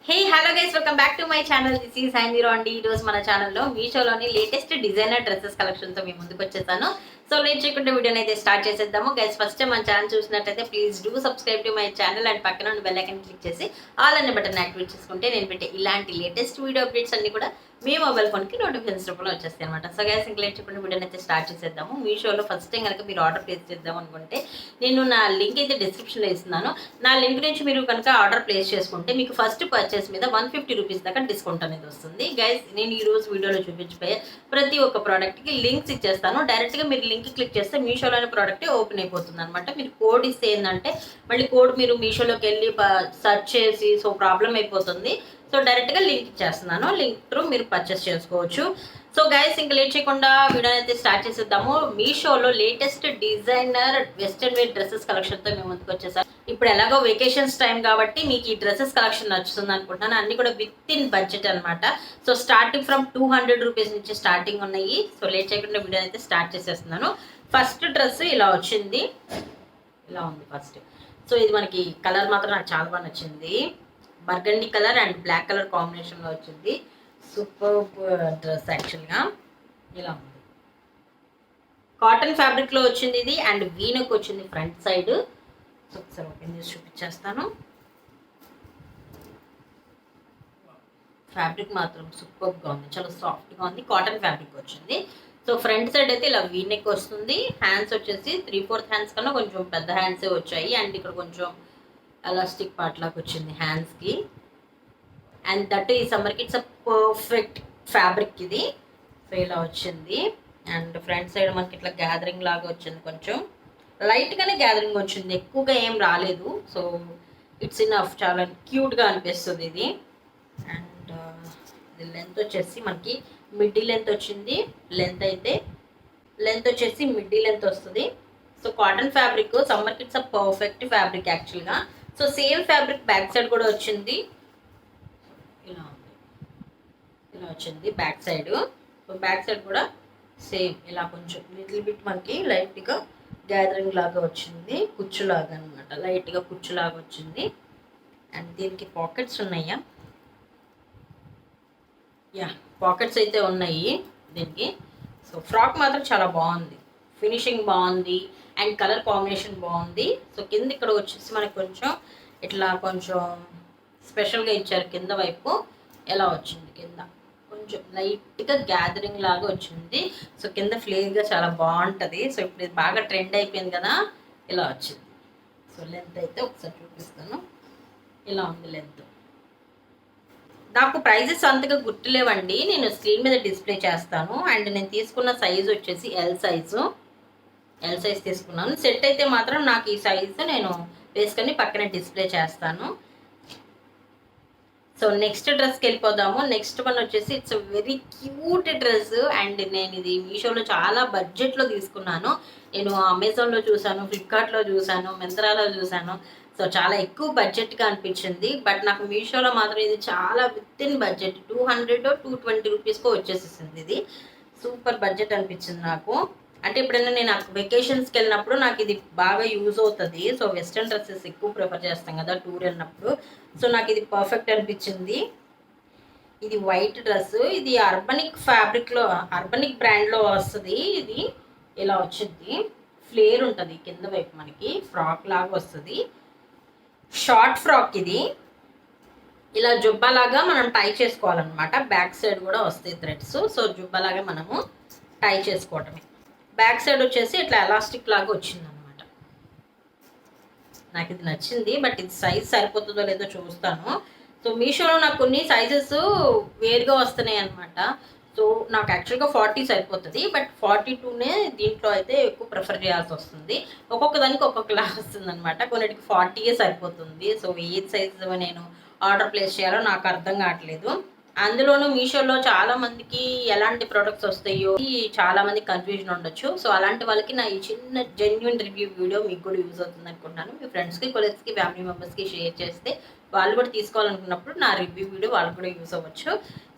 Hey hello guys, welcome back to my channel. This is హైమీరో అండి. ఈ రోజు మన ఛానల్లో మీషోలోని లేటెస్ట్ డిజైనర్ డ్రెస్సెస్ కలెక్షన్తో మేము ముందుకు వచ్చేసాను. సో లేట్ చేయకుండా వీడియోని అయితే స్టార్ట్ చేసేద్దాము. గైస్, ఫస్ట్ టైం మన ఛానల్ చూసినట్టయితే please do subscribe to my channel and పక్కన ఉన్న బెల్ ఐకాన్ క్లిక్ చేసి ఆల్ అనే బటన్ యాక్టివేట్ చేసుకుంటే నేను పెట్టే ఇలాంటి లేటెస్ట్ వీడియో అప్డేట్స్ అన్ని కూడా మీ మొబైల్ ఫోన్కి నోటిఫికేషన్ రూపంలో వచ్చేస్తాయి అనమాట. సో గైస్, ఇంక లేట్ చేయకుండా వీడియోని అయితే స్టార్ట్ చేసేద్దాము. మీషోలో ఫస్ట్ టైం కనుక మీరు ఆర్డర్ ప్లేస్ చేద్దాం అనుకుంటే నేను నా లింక్ అయితే డిస్క్రిప్షన్లో ఇస్తున్నాను. నా లింక్ నుంచి మీరు కనుక ఆర్డర్ ప్లేస్ చేసుకుంటే మీకు ఫస్ట్ పర్చేస్ మీద 150 రూపీస్ దాకా డిస్కౌంట్ అనేది వస్తుంది. గైస్, నేను ఈ రోజు వీడియోలో చూపించిపోయే ప్రతి ఒక్క ప్రోడక్ట్కి లింక్స్ ఇచ్చేస్తాను. డైరెక్ట్గా మీరు లింక్ క్లిక్ చేస్తే మీషోలోని ప్రోడక్ట్ ఓపెన్ అయిపోతుంది అనమాట. మీరు కోడ్ ఇస్తే ఏంటంటే మళ్ళీ కోడ్ మీరు మీషోలోకి వెళ్ళి సెర్చ్ చేసి సో ప్రాబ్లం అయిపోతుంది. సో డైరెక్ట్గా లింక్ ఇచ్చేస్తున్నాను. లింక్ త్రూ మీరు పర్చేస్ చేసుకోవచ్చు. సో గైస్, ఇంకా లేట్ చేయకుండా వీడియోని అయితే స్టార్ట్ చేసేద్దాము. మీషోలో latest designer western wear dresses కలెక్షన్తో మేము ముందుకు వచ్చేసాం. ఇప్పుడు ఎలాగో వెకేషన్స్ టైం కాబట్టి మీకు ఈ డ్రెస్సెస్ కలెక్షన్ నచ్చుతుంది అనుకుంటున్నాను. అన్ని కూడా విత్ ఇన్ బడ్జెట్ అనమాట. సో స్టార్టింగ్ ఫ్రమ్ 200 రూపీస్ నుంచి స్టార్టింగ్ ఉన్నాయి. సో లేట్ చేయకుండా వీడియో అయితే స్టార్ట్ చేసేస్తున్నాను. ఫస్ట్ డ్రెస్ ఇలా వచ్చింది, ఇలా ఉంది ఫస్ట్. సో ఇది మనకి కలర్ మాత్రం నాకు చాలా బాగా నచ్చింది. Burgundy colour and black colour కాంబినేషన్లో వచ్చింది. సూపర్ డ్రెస్ యాక్చువల్గా. ఇలా ఉంది, కాటన్ ఫ్యాబ్రిక్లో వచ్చింది ఇది అండ్ వీనకు వచ్చింది ఫ్రంట్ సైడ్. సో ఒకసారి ఓపెన్ చేసి చూపించేస్తాను. ఫ్యాబ్రిక్ మాత్రం సూపర్గా ఉంది, చాలా సాఫ్ట్గా ఉంది. కాటన్ ఫ్యాబ్రిక్ వచ్చింది. సో ఫ్రంట్ సైడ్ అయితే ఇలా వీనెక్ వస్తుంది. హ్యాండ్స్ వచ్చేసి 3/4 హ్యాండ్స్ కన్నా కొంచెం పెద్ద హ్యాండ్సే వచ్చాయి అండ్ ఇక్కడ కొంచెం ఎలాస్టిక్ పార్ట్ లాగా వచ్చింది హ్యాండ్స్కి. అండ్ దట్ ఈ సమ్మర్కి ఇట్స్ అ పర్ఫెక్ట్ ఫ్యాబ్రిక్ ఇది. సో ఇలా వచ్చింది అండ్ ఫ్రంట్ సైడ్ మనకి ఇట్లా గ్యాదరింగ్ లాగా వచ్చింది, కొంచెం లైట్గానే గ్యాదరింగ్ వచ్చింది, ఎక్కువగా ఏం రాలేదు. సో ఇట్స్ ఇనఫ్, చాలా క్యూట్గా అనిపిస్తుంది ఇది. అండ్ ఇది లెంత్ వచ్చేసి మనకి మిడ్డీ లెంత్ వచ్చింది. లెంత్ వచ్చేసి మిడ్డీ లెంత్ వస్తుంది. సో కాటన్ ఫ్యాబ్రిక్ సమ్మర్కి ఇట్స్ అ పర్ఫెక్ట్ ఫ్యాబ్రిక్ యాక్చువల్గా. So same fabric back side కూడా వచ్చింది. ఇలా ఉంది, ఇలా వచ్చింది back side. So back side కూడా సేమ్ ఇలా కొంచెం లిటిల్ బిట్ మనకి లైట్గా గ్యాదరింగ్ లాగా వచ్చింది, కుచ్చులాగా అనమాట, లైట్గా కుచ్చులాగా వచ్చింది. అండ్ దీనికి పాకెట్స్ ఉన్నాయా? యా, పాకెట్స్ అయితే ఉన్నాయి దీనికి. సో ఫ్రాక్ మాత్రం చాలా బాగుంది, ఫినిషింగ్ బాగుంది అండ్ కలర్ కాంబినేషన్ బాగుంది. సో కింద ఇక్కడ వచ్చేసి మనకి కొంచెం ఇట్లా కొంచెం స్పెషల్గా ఇచ్చారు. కింద వైపు ఎలా వచ్చింది, కింద కొంచెం లైట్గా గ్యాదరింగ్ లాగా వచ్చింది. సో కింద ఫ్లేర్గా చాలా బాగుంటుంది. సో ఇప్పుడు ఇది బాగా ట్రెండ్ అయిపోయింది కదా, ఇలా వచ్చింది. సో లెంత్ అయితే ఒకసారి చూపిస్తాను. ఇలా ఉంది లెంత్. నాకు ప్రైజెస్ అంతగా గుర్తులేవండి, నేను స్క్రీన్ మీద డిస్ప్లే చేస్తాను. అండ్ నేను తీసుకున్న సైజు వచ్చేసి ఎల్ సైజ్ తీసుకున్నాను. సెట్ అయితే మాత్రం నాకు ఈ సైజు నేను వేసుకొని పక్కన డిస్ప్లే చేస్తాను. సో నెక్స్ట్ డ్రెస్కి వెళ్ళిపోదాము. నెక్స్ట్ వన్ వచ్చేసి it's very cute dress and నేను ఇది మీషోలో చాలా బడ్జెట్లో తీసుకున్నాను. నేను అమెజాన్లో చూసాను, ఫ్లిప్కార్ట్లో చూసాను, మింత్రాలో చూసాను. సో చాలా ఎక్కువ బడ్జెట్గా అనిపించింది. బట్ నాకు మీషోలో మాత్రం ఇది చాలా విత్ ఇన్ బడ్జెట్ 200-220 రూపీస్కో వచ్చేసేసింది. ఇది సూపర్ బడ్జెట్ అనిపించింది నాకు. అంటే ఎప్పుడైనా నేను వెకేషన్స్కి వెళ్ళినప్పుడు నాకు ఇది బాగా యూజ్ అవుతుంది. సో వెస్ట్రన్ డ్రెస్సెస్ ఎక్కువ ప్రిఫర్ చేస్తాం కదా టూర్ వెళ్ళినప్పుడు. సో నాకు ఇది పర్ఫెక్ట్ అనిపించింది. ఇది వైట్ డ్రెస్, ఇది అర్బనిక్ బ్రాండ్లో వస్తుంది. ఇది ఇలా వచ్చింది, ఫ్లేర్ ఉంటుంది కింద వైపు, మనకి ఫ్రాక్ లాగా వస్తుంది, షార్ట్ ఫ్రాక్ ఇది. ఇలా జుబ్బాలాగా మనం టై చేసుకోవాలన్నమాట. బ్యాక్ సైడ్ కూడా వస్తాయి థ్రెడ్స్. సో జుబ్బాలాగా మనము టై చేసుకోవటమే. బ్యాక్ సైడ్ వచ్చేసి ఇట్లా ఎలాస్టిక్ లాగా వచ్చింది అనమాట. నాకు ఇది నచ్చింది, బట్ ఇది సైజ్ సరిపోతుందో లేదో చూస్తాను. సో మీషోలో నాకు కొన్ని సైజెస్ వేరుగా వస్తున్నాయి అనమాట. సో నాకు యాక్చువల్గా 40 సరిపోతుంది, బట్ 42నే దీంట్లో అయితే ఎక్కువ ప్రిఫర్ చేయాల్సి వస్తుంది. ఒక్కొక్క దానికి ఒక్కొక్కలా వస్తుంది అనమాట. కొన్నిటికి 40 సరిపోతుంది. సో ఏ సైజు నేను ఆర్డర్ ప్లేస్ చేయాలో నాకు అర్థం కావట్లేదు. అందులోనూ మీషోలో చాలా మందికి ఎలాంటి ప్రొడక్ట్స్ వస్తాయో చాలా మందికి కన్ఫ్యూజన్ ఉండొచ్చు. సో అలాంటి వాళ్ళకి నా ఈ చిన్న జెన్యున్ రివ్యూ వీడియో మీకు కూడా యూజ్ అవుతుంది అనుకుంటున్నాను. మీ ఫ్రెండ్స్కి, కొలీగ్స్కి, ఫ్యామిలీ మెంబర్స్కి షేర్ చేస్తే వాళ్ళు కూడా తీసుకోవాలనుకున్నప్పుడు నా రివ్యూ వీడియో వాళ్ళకి కూడా యూజ్ అవ్వచ్చు.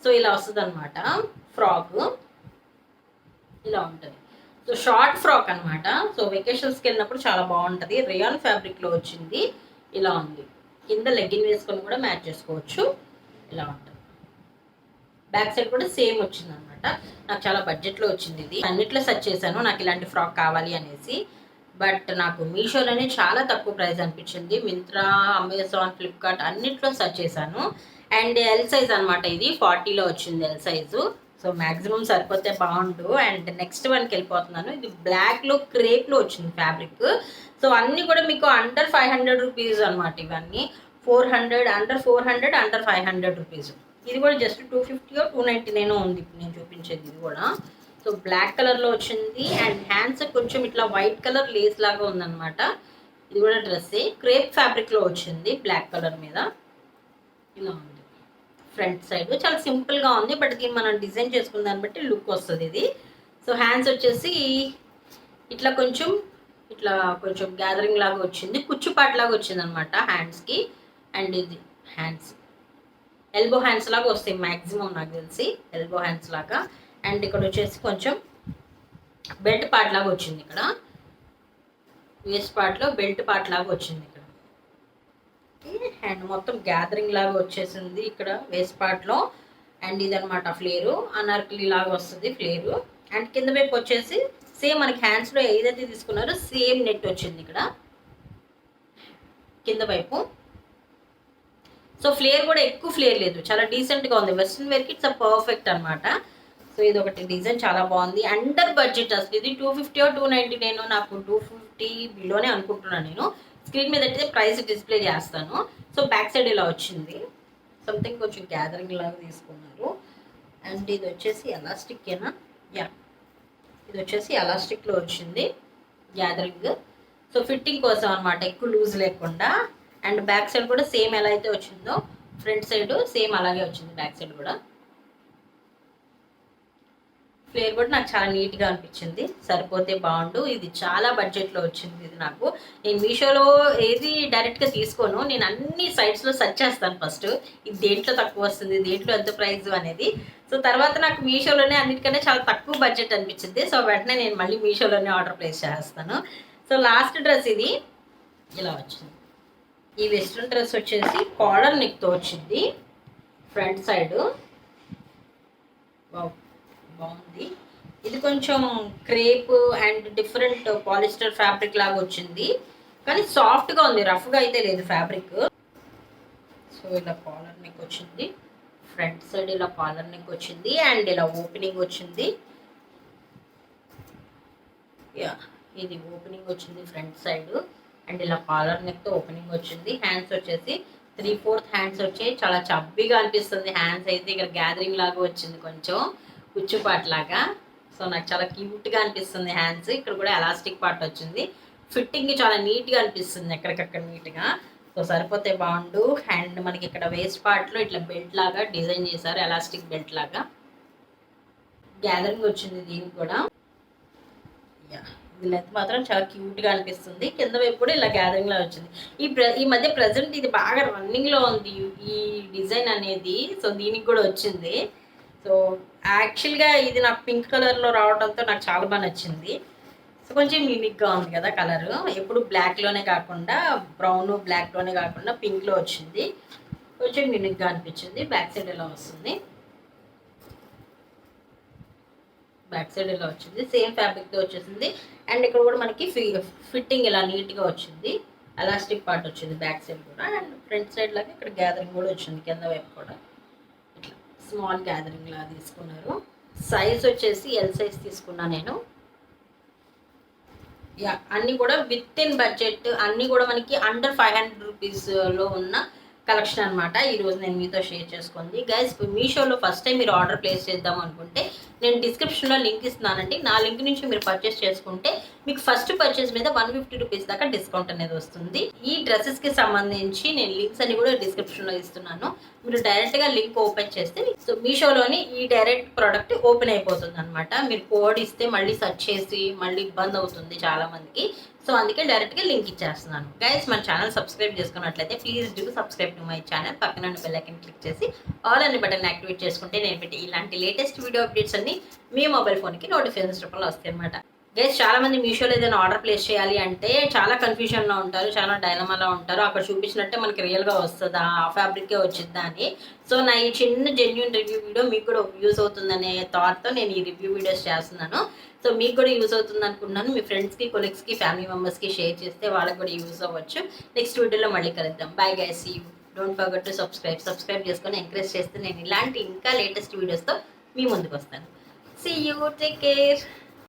సో ఇలా వస్తుంది అనమాట ఫ్రాక్, ఇలా ఉంటుంది. సో షార్ట్ ఫ్రాక్ అనమాట. సో వెకేషన్స్కి వెళ్ళినప్పుడు చాలా బాగుంటుంది. రేయాన్ ఫ్యాబ్రిక్లో వచ్చింది, ఇలా ఉంది. కింద లెగ్గిన్ వేసుకొని కూడా మ్యాచ్ చేసుకోవచ్చు. ఇలా ఉంటుంది. బ్యాక్ సైడ్ కూడా సేమ్ వచ్చింది అనమాట. నాకు చాలా బడ్జెట్లో వచ్చింది ఇది. అన్నిట్లో సెర్చ్ చేశాను నాకు ఇలాంటి ఫ్రాక్ కావాలి అనేసి. బట్ నాకు మీషోలోనే చాలా తక్కువ ప్రైస్ అనిపించింది. మింత్రా, అమెజాన్, ఫ్లిప్కార్ట్ అన్నిట్లో సెర్చ్ చేశాను. అండ్ ఎల్ సైజ్ అనమాట, ఇది 40లో వచ్చింది ఎల్ సైజు. సో మ్యాక్సిమం సరిపోతే బాగుండు. అండ్ నెక్స్ట్ వన్కి వెళ్ళిపోతున్నాను. ఇది బ్లాక్లో క్రేప్లో వచ్చింది ఫ్యాబ్రిక్. సో అన్నీ కూడా మీకు అండర్ 500 రూపీస్ అనమాట. ఇవన్నీ 400, అండర్ 400, అండర్ 500 రూపీస్. ఇది కూడా జస్ట్ 250 299 ఉంది ఇప్పుడు నేను చూపించేది. ఇది కూడా సో బ్లాక్ కలర్లో వచ్చింది. అండ్ హ్యాండ్స్ కొంచెం ఇట్లా వైట్ కలర్ లేస్ లాగా ఉందన్నమాట. ఇది కూడా డ్రెస్సే, క్రేప్ ఫ్యాబ్రిక్లో వచ్చింది బ్లాక్ కలర్ మీద. ఇలా ఉంది ఫ్రంట్ సైడ్, చాలా సింపుల్గా ఉంది. బట్ దీన్ని మనం డిజైన్ చేసుకున్న దాన్ని బట్టి లుక్ వస్తుంది ఇది. సో హ్యాండ్స్ వచ్చేసి ఇట్లా కొంచెం గ్యాదరింగ్ లాగా వచ్చింది, కుచ్చుపాటు లాగా వచ్చింది అనమాట హ్యాండ్స్కి. అండ్ ఇది హ్యాండ్స్ ఎల్బో హ్యాండ్స్ లాగా వస్తాయి మ్యాక్సిమం నాకు తెలిసి, ఎల్బో హ్యాండ్స్ లాగా. అండ్ ఇక్కడ వచ్చేసి కొంచెం బెల్ట్ పార్ట్ లాగా వచ్చింది. ఇక్కడ వేస్ట్ పార్ట్లో బెల్ట్ పార్ట్ లాగా వచ్చింది ఇక్కడ. అండ్ మొత్తం గ్యాదరింగ్ లాగా వచ్చేసింది ఇక్కడ వేస్ట్ పార్ట్లో. అండ్ ఇదనమాట ఫ్లేరు, అనార్కలి లాగా వస్తుంది ఫ్లేరు. అండ్ కింద వైపు వచ్చేసి సేమ్ మనకి హ్యాండ్స్లో ఏదైతే తీసుకున్నారో సేమ్ నెట్ వచ్చింది ఇక్కడ కింద వైపు. సో ఫ్లేర్ కూడా ఎక్కువ ఫ్లేర్ లేదు, చాలా డీసెంట్గా ఉంది. వెస్ట్రన్ వేర్కి ఇట్స్ పర్ఫెక్ట్ అనమాట. సో ఇది ఒకటి డిజైన్ చాలా బాగుంది. అండర్ బడ్జెట్ అసలు ఇది 250 299, నాకు 250 బిలోనే అనుకుంటున్నాను నేను. స్క్రీన్ మీద అయితే ప్రైస్ డిస్ప్లే చేస్తాను. సో బ్యాక్ సైడ్ ఇలా వచ్చింది, సంథింగ్ కొంచెం గ్యాదరింగ్ లాగా తీసుకున్నారు. అండ్ ఇది వచ్చేసి ఎలాస్టిక్కేనా, యా ఇది వచ్చేసి ఎలాస్టిక్లో వచ్చింది గ్యాదరింగ్. సో ఫిట్టింగ్ కోసం అనమాట, ఎక్కువ లూజ్ లేకుండా. అండ్ బ్యాక్ సైడ్ కూడా సేమ్ ఎలా అయితే వచ్చిందో ఫ్రంట్ సైడ్ సేమ్ అలాగే వచ్చింది బ్యాక్ సైడ్ కూడా. ఫ్లేర్ కూడా నాకు చాలా నీట్గా అనిపించింది, సరిపోతే బాగుండు. ఇది చాలా బడ్జెట్లో వచ్చింది ఇది నాకు. నేను మీషోలో ఏది డైరెక్ట్గా తీసుకోను, నేను అన్ని సైట్స్లో సెర్చ్ చేస్తాను ఫస్ట్, ఇది దేంట్లో తక్కువ వస్తుంది, దేంట్లో ఎంత ప్రైస్ అనేది. సో తర్వాత నాకు మీషోలోనే అన్నిటికన్నా చాలా తక్కువ బడ్జెట్ అనిపించింది. సో వెంటనే నేను మళ్ళీ మీషోలోనే ఆర్డర్ ప్లేస్ చేస్తాను. సో లాస్ట్ డ్రెస్ ఇది ఇలా వచ్చింది. ఈ వెస్ట్రన్ డ్రెస్ వచ్చేసి కాలర్ నెక్తో వచ్చింది ఫ్రంట్ సైడ్, బాగుంది. ఇది కొంచెం crepe and different polyester fabric లాగా వచ్చింది, కానీ సాఫ్ట్గా ఉంది, రఫ్గా అయితే లేదు ఫ్యాబ్రిక్. సో ఇలా కాలర్ నెక్ వచ్చింది ఫ్రంట్ సైడ్, ఇలా కాలర్ నెక్ వచ్చింది. అండ్ ఇలా ఓపెనింగ్ వచ్చింది, యా ఇది ఓపెనింగ్ వచ్చింది ఫ్రంట్ సైడ్. అండ్ ఇలా కాలర్ నెక్తో ఓపెనింగ్ వచ్చింది. హ్యాండ్స్ వచ్చేసి 3/4 హ్యాండ్స్ వచ్చాయి, చాలా చబ్బీగా అనిపిస్తుంది హ్యాండ్స్ అయితే. ఇక్కడ గ్యాదరింగ్ లాగా వచ్చింది, కొంచెం కుచ్చుపాటు లాగా. సో నాకు చాలా క్యూట్గా అనిపిస్తుంది హ్యాండ్స్. ఇక్కడ కూడా ఎలాస్టిక్ పార్ట్ వచ్చింది, ఫిట్టింగ్ చాలా నీట్గా అనిపిస్తుంది ఎక్కడికక్కడ నీట్గా. సో సరిపోతే బాగుండు. అండ్ మనకి ఇక్కడ వేస్ట్ పార్ట్లో ఇట్లా బెల్ట్ లాగా డిజైన్ చేశారు, ఎలాస్టిక్ బెల్ట్ లాగా. గ్యాదరింగ్ వచ్చింది దీనికి కూడా, యా ఇది లెంత్ మాత్రం చాలా క్యూట్గా అనిపిస్తుంది. కింద వైపు కూడా ఇలా గ్యాదరింగ్లో వచ్చింది. ఈ మధ్య ప్రజెంట్ ఇది బాగా రన్నింగ్లో ఉంది ఈ డిజైన్ అనేది. సో దీనికి కూడా వచ్చింది. సో యాక్చువల్గా ఇది నాకు పింక్ కలర్లో రావడంతో నాకు చాలా బాగా నచ్చింది. సో కొంచెం యూనిక్గా ఉంది కదా కలర్, ఎప్పుడు బ్లాక్లోనే కాకుండా బ్రౌన్ బ్లాక్లోనే కాకుండా పింక్లో వచ్చింది, కొంచెం యూనిక్గా అనిపించింది. బ్యాక్ సైడ్ ఇలా వస్తుంది, బ్యాక్ సైడ్ ఇలా వచ్చింది, సేమ్ ఫ్యాబ్రిక్తో వచ్చేసింది. అండ్ ఇక్కడ కూడా మనకి ఫిట్టింగ్ ఇలా నీట్గా వచ్చింది, ఎలాస్టిక్ పార్ట్ వచ్చింది బ్యాక్ సైడ్ కూడా. అండ్ ఫ్రంట్ సైడ్ లాగా ఇక్కడ గ్యాదరింగ్ కూడా వచ్చింది, కింద వైపు కూడా ఇట్లా స్మాల్ గ్యాదరింగ్ లాగా తీసుకున్నారు. సైజ్ వచ్చేసి ఎల్ సైజ్ తీసుకున్నా నేను. యా అన్నీ కూడా విత్ ఇన్ బడ్జెట్, అన్నీ కూడా మనకి అండర్ 500 రూపీస్లో ఉన్న కలెక్షన్ అనమాట. ఈరోజు నేను మీతో షేర్ చేసుకుంది గైస్. మీషోలో ఫస్ట్ టైం మీరు ఆర్డర్ ప్లేస్ చేద్దాం అనుకుంటే నేను డిస్క్రిప్షన్లో లింక్ ఇస్తున్నానండి. నా లింక్ నుంచి మీరు పర్చేస్ చేసుకుంటే మీకు ఫస్ట్ పర్చేస్ మీద 150 రూపీస్ దాకా డిస్కౌంట్ అనేది వస్తుంది. ఈ డ్రెస్సెస్కి సంబంధించి నేను లింక్స్ అన్ని కూడా డిస్క్రిప్షన్లో ఇస్తున్నాను. మీరు డైరెక్ట్గా లింక్ ఓపెన్ చేస్తే సో మీషోలోని ఈ డైరెక్ట్ ప్రోడక్ట్ ఓపెన్ అయిపోతుంది అనమాట. మీరు కోడ్ ఇస్తే మళ్ళీ సెర్చ్ చేసి మళ్ళీ ఇబ్బంది అవుతుంది చాలామందికి. సో అందుకే డైరెక్ట్గా లింక్ ఇచ్చేస్తున్నాను గైస్. మన ఛానల్ సబ్స్క్రైబ్ చేసుకున్నట్లయితే please do subscribe to my channel. పక్కన బెల్ ఐకాన్ క్లిక్ చేసి ఆల్ అనే బటన్ యాక్టివేట్ చేసుకుంటే నేను పెట్టి ఇలాంటి లేటెస్ట్ వీడియో అప్డేట్స్ అన్ని మీ మొబైల్ ఫోన్కి నోటిఫికేషన్స్ రూపంలో వస్తాయి అనమాట. గైస్ చాలా మంది మీషోలో ఏదైనా ఆర్డర్ ప్లేస్ చేయాలి అంటే చాలా కన్ఫ్యూజన్లో ఉంటారు, చాలా డైలమాలో ఉంటారు. అక్కడ చూపించినట్టే మనకి రియల్గా వస్తుందా, ఆ ఫ్యాబ్రికే వచ్చిద్దా అని. సో నా ఈ చిన్న జెన్యున్ రివ్యూ వీడియో మీకు కూడా యూస్ అవుతుందనే థాట్తో నేను ఈ రివ్యూ వీడియోస్ చేస్తున్నాను. సో మీకు కూడా యూస్ అవుతుంది అనుకుంటున్నాను. మీ ఫ్రెండ్స్కి, కొలీగ్స్కి, ఫ్యామిలీ మెంబర్స్కి షేర్ చేస్తే వాళ్ళకి కూడా యూస్ అవ్వచ్చు. నెక్స్ట్ వీడియోలో మళ్ళీ కలుద్దాం. Bye guys, see you. Don't forget to subscribe చేసుకొని ఎంకరేజ్ చేస్తే నేను ఇలాంటి ఇంకా లేటెస్ట్ వీడియోస్తో మీ ముందుకు వస్తాను. See you, take care.